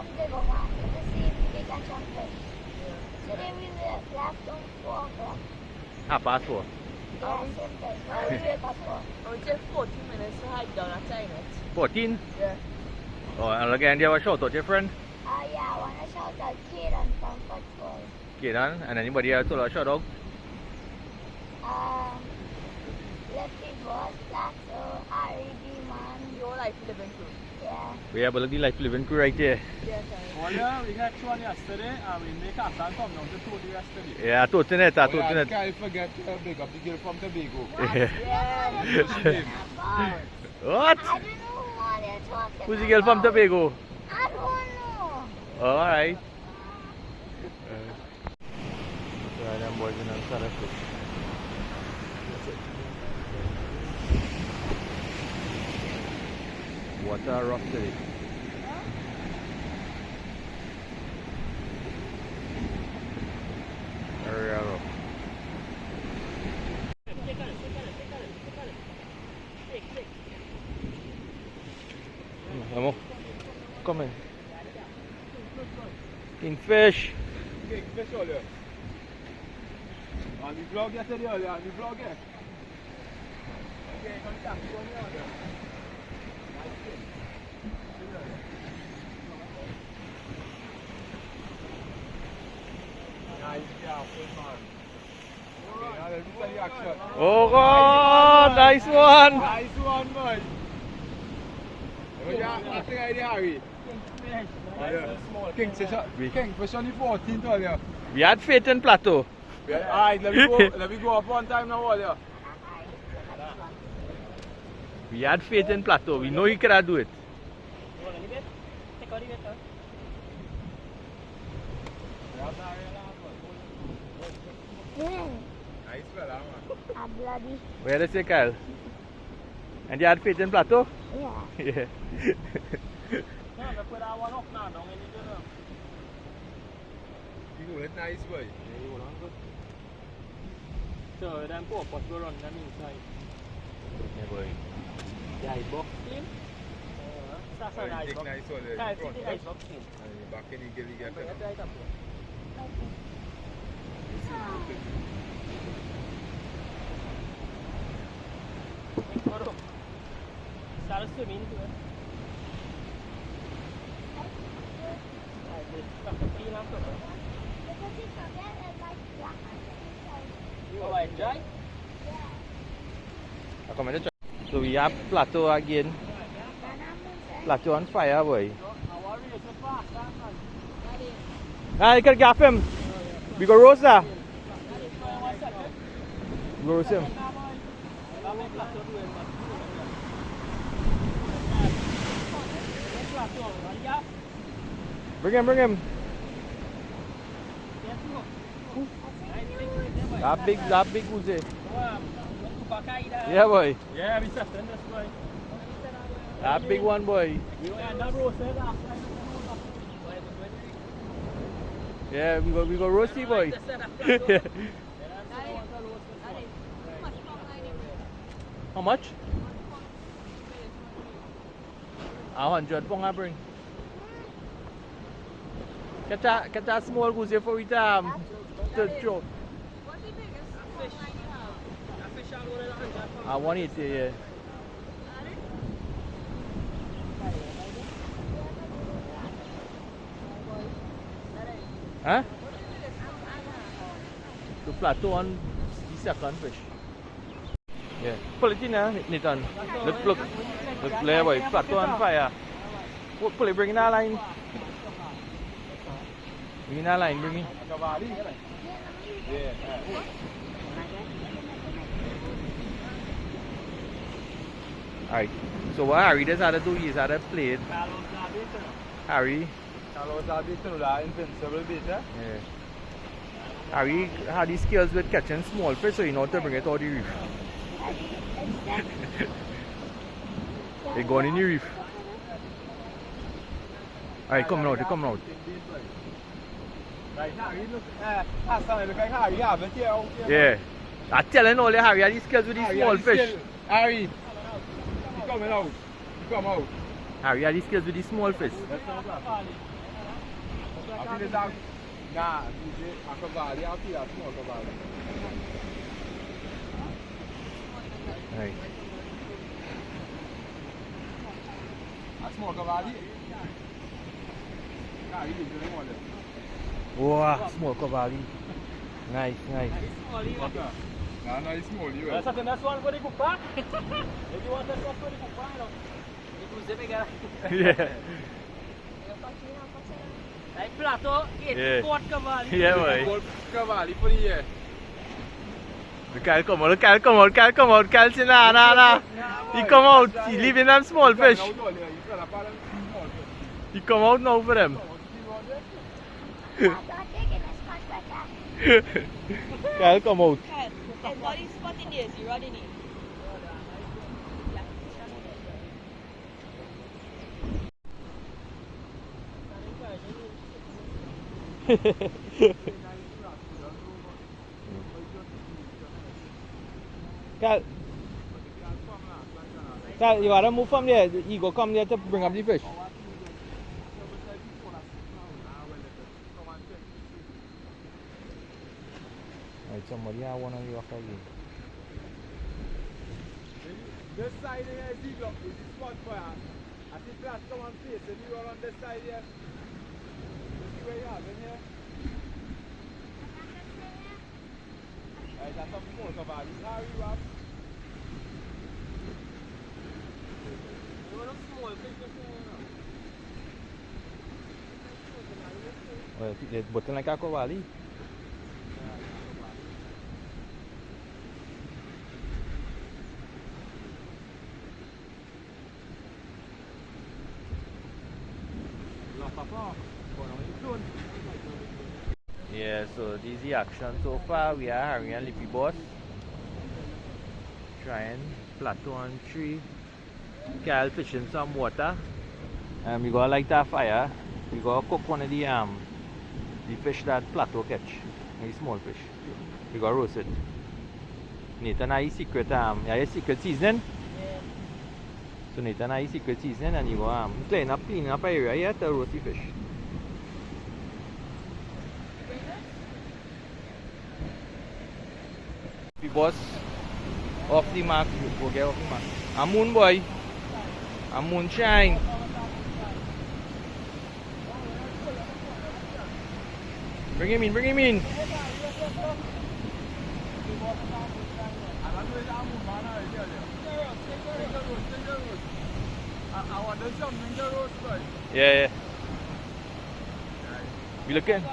one bigger one to see if we can catch some fish. Today we left on 4 o'clock. 4:30. Yeah, same thing. Now we wake up 4. It will take 14 minutes to hike down at China. 14? Yeah. Oh, and again, do you have a shout out to your friend? Yeah, I want to shout out Kaden from football. Kaden, and anybody else to a shout out? Lefty Boss, Plato, Harry, D-Man. Your life living crew. Yeah. We have a life living crew right there. Yes, Oh yeah, we got one yesterday and we make a plan come down to Tony yesterday. Yeah, totally net, Oh, totally yeah, net. can't forget to big up the girl from Tobago. Yeah. What's her name? What? I don't know what they're talking Who's the girl from about. Tobago? I don't know. Oh, alright. So, them boys in the salad fish. Water rough today. Very rough. Vamos. Come in. Kingfish. Kingfish earlier. On the vlog yesterday earlier, on the vlog yeah. Okay, come back to one earlier. Nice job, man. Okay, now let's see the action. Oh God, nice one. Nice one, boy. I think I did Harry. Kingfish on the 14th earlier. We had faith in Plato. Alright, let me go up one time now earlier. We had faith in Plato. We know he could do it. Nice fella, man. A bloody. Where is it, Kyle? And you had faith in Plato? Yeah. Yeah. No, we put that one up now, don't we? You hold it nice, boy. Yeah, you hold on good. So then go go run them inside. Yeah, boy. Yeah, it's box clean. That's a Boy, nice take box. nice one there. Nice, Front, nice box clean. and back in the gilly get Bring it. it right up here. Start swimming to it. Clean up to it. Because you forget it like black on the inside. You like dry? So we have Plato again. Plato on fire, boy. Ah, you can gaff him. We go roast that. We go roast him. Bring him, bring him. That big Uzi. Yeah, boy. Yeah, we set in this way. That big one, boy. Yeah, we go roasty, boy. How much? 100 pong I bring. Catch that small goose here for it to throw. What's the biggest fish you have? A fish out of 100 pounds. I want it, yeah. Huh? To Plato on the second fish. Yeah. Pull it in there, Nathan. Look. Look, there, boy. Plato on fire. Pull it, bring in that line. Bring in that line, bring in. Cavali? Yeah. Alright. So what Harry does have to do is have to play it. Harry. Carlos Alberto, that invincible bait, eh? Yeah. Harry had these skills with catching small fish, so he know how to bring it out the reef. They going in the reef. Alright, come out, come out. Right now, you look, Hassan, look like Harry, yeah, but yeah. Yeah. I'm telling all the Harry had these skills with these small fish. Harry, you coming out. You come out. Harry had these skills with these small fish. I feel that. Nah, DJ, a Cavali, I feel a small Cavali. Right. A small Cavali? Nah, you do more than. Wow, small Cavali. Nice, nice. Nah, nah, it's small, you That's the next one for the Kupa. If you want this one for the Kupa, it was the bigger. Yeah. Like Plato, Yeah. 84 Cavali. Yeah, boy. Cavali for the year. The Cal come out, the Cal come out, Cal come out, Cal say nah, nah, nah. He come out, he leaving them small fish. He come out now for them. I'm not taking this much better. Cal come out. There's body spot in there, you run in it. Cal, you gotta move from there. You go come there to bring up the fish. Right, somebody have one on you after you. This side here is the spot for you. I see Plato one place, and you are on this side here. You see where you are, in here? Right, that's some small Cavali. How are you up? You want a small fish? Well, they're button like a Cavali. Yeah, so this is the action so far. We are Harry and Lippy Boss trying Plato on tree. Cal fishing some water. We gotta light that fire. We gotta cook one of the fish that Plato catch. The small fish. We gotta roast it. Nathan has his secret his secret seasoning. Yeah. So Nathan has his secret seasoning and you go clean up area here to roast the fish. The boss off the mark, you go get off the mark. I'm moon boy. I'm moonshine. Bring him in, bring him in. Yeah, yeah. You looking?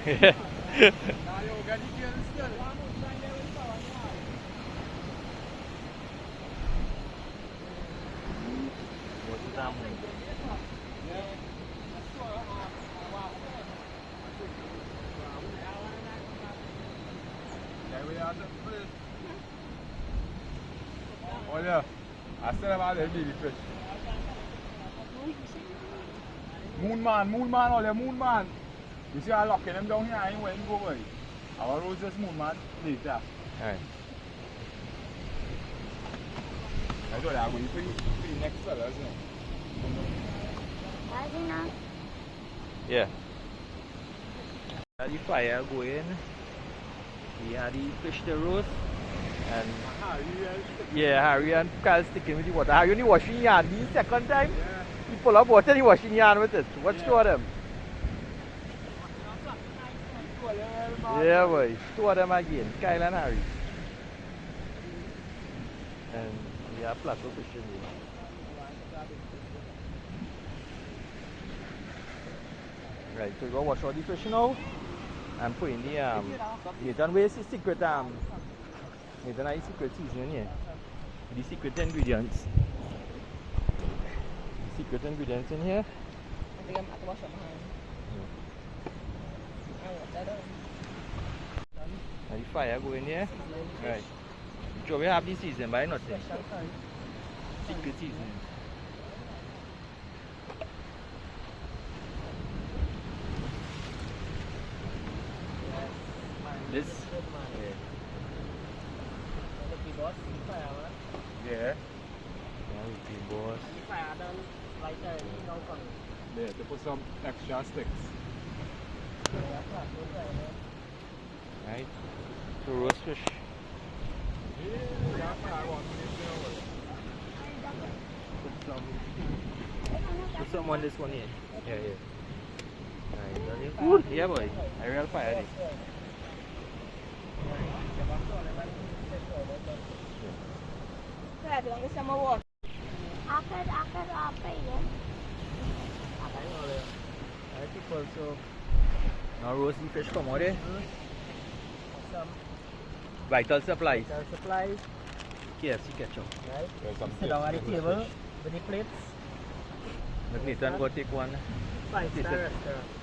Yeah. Oh yeah, I still have the baby fish. Moon man, all the moon man. You see I locking them down here, I ain't waiting to go away. I will roast this moon man later. Alright. I thought I would for the next fellas, you know. How's it now? Yeah. The fire going. We had the fish to roast. And yeah, Harry and Carl sticking with the water. Harry only washing yarn the second time. Yeah. He pull up water and he washing yarn with it. What's two of them? Yeah boy, two of them again, Kyle and Harry. And we have Plato fishing here. Right, so we go wash all the fish now and put in the Nathan, where's the secret Nathan has secret seasoning here. The secret ingredients. Secret ingredients in here. I think I'm at the wash up my hand. And the fire go in here. Right. So we have the season by nothing. Secret seasoning. This? Yeah. Boss. Yeah, to put some extra sticks. Right? So roast fish. Put some on this one here. Yeah, yeah. Right, good. Yeah, boy. I real fire this. Akar, yeah. I think also Now roast the fish come out there. some Vital supplies. supplies, KFC ketchup. right? There's some Sit down at the taste in table fish. with the plates. But Nathan go take one. 5-star restaurant.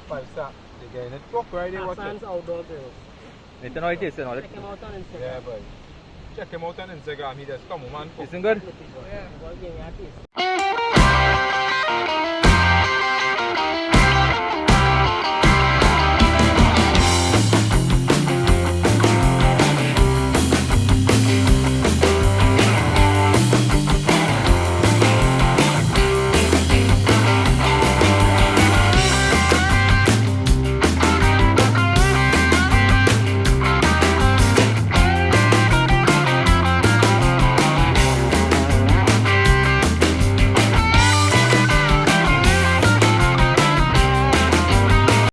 5-star. They're getting it cooked right there, watch it. Hassan's Outdoor Grill. Nathan, how it tastes and all Check that? him out on Instagram. Yeah, boy. Check him out on Instagram. He just come home and cook. Tasting good? Yeah. Well, give me a taste.